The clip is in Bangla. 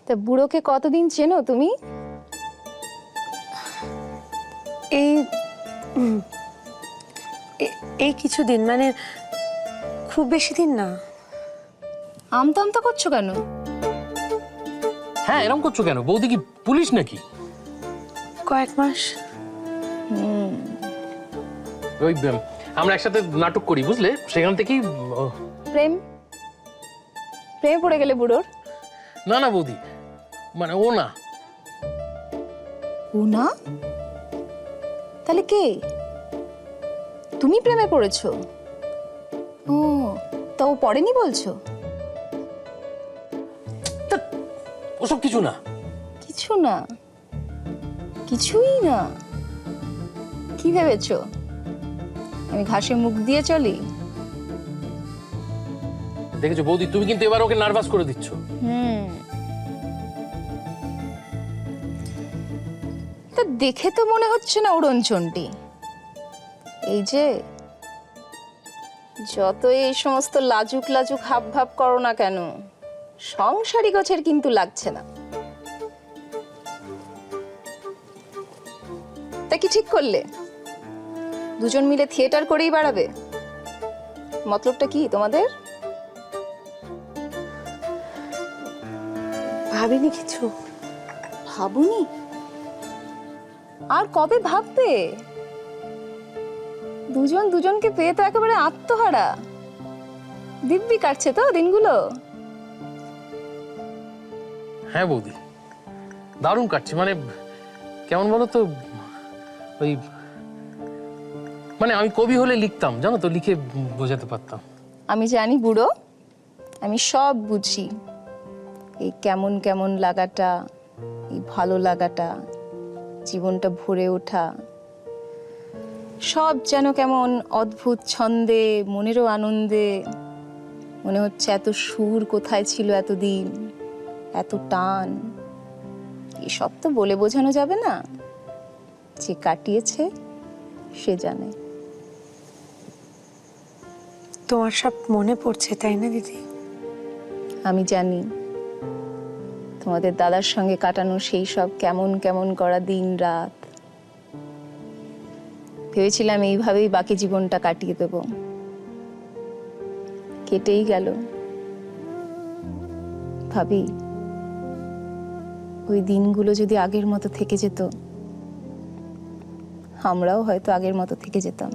তা বুড়োকে কতদিন চেনো তুমি? এই এই কিছুদিন, মানে খুব বেশি দিন না। আমতা আমতা করছো কেন? হ্যাঁ, এরকম করছো কেন? বৌদি কি পুলিশ নাকি? কয়েক মাস। ওই আমরা একসাথে নাটক করি, বুঝলে? সেখান থেকেই প্রেম প্রেমে পড়ে গেলে বুড়োর? না না বৌদি, মানে ও না। ও না? তাহলে কে? তুমি প্রেমে পড়েছো? ও, তা ও পড়েনি বলছো? ওসব কিছু না। কিছু না? কিছুই না? কি ভেবেছো আমি ঘাসে মুখ দিয়ে চলি? দেখেছো বৌদি, তুমি কিন্তু এবার ওকে নার্ভাস করে দিচ্ছ। তা দেখে তো মনে হচ্ছে না উড়নচণ্ডী। এই যে যত এই সমস্ত লাজুক লাজুক হাব ভাব করো না কেন, সংসারী গোছের কিন্তু লাগছে না। তা কি ঠিক করলে দুজন মিলে থিয়েটার করেই বাড়াবে? মতলবটা কি তোমাদের? ভাবিনি কিছু। ভাবুনি? আর কবে ভাববে? দুজন দুজনকে পেয়ে তো একেবারে আত্মহারা। দিব্যি কাটছে তো দিনগুলো? হ্যাঁ বৌদি, দারুণ কাটছে। মানে কেমন বলো তো, ওই মানে আমি কবি হলে লিখতাম, জানো তো, লিখে বোঝাতে পারতাম। আমি জানি বুড়ো, আমি সব বুঝি। এই কেমন কেমন লাগাটা, এই ভালো লাগাটা, জীবনটা ভরে ওঠা, সব যেন কেমন অদ্ভুত ছন্দে, মনেরও আনন্দে। মনে হচ্ছে এত সুর কোথায় ছিল এতদিন, এত টান। এসব তো বলে বোঝানো যাবে না, যে কাটিয়েছে সে জানে। তোমার সব মনে পড়ছে, তাই না দিদি? আমি জানি তোমাদের দাদার সঙ্গে কাটানো সেই সব কেমন কেমন করা দিন রাত। ভেবেছিলাম এইভাবেই বাকি জীবনটা কাটিয়ে দেব, কেটেই গেল। ভাবি, ওই দিনগুলো যদি আগের মতো থেকে যেত, আমরাও হয়তো আগের মতো থেকে যেতাম।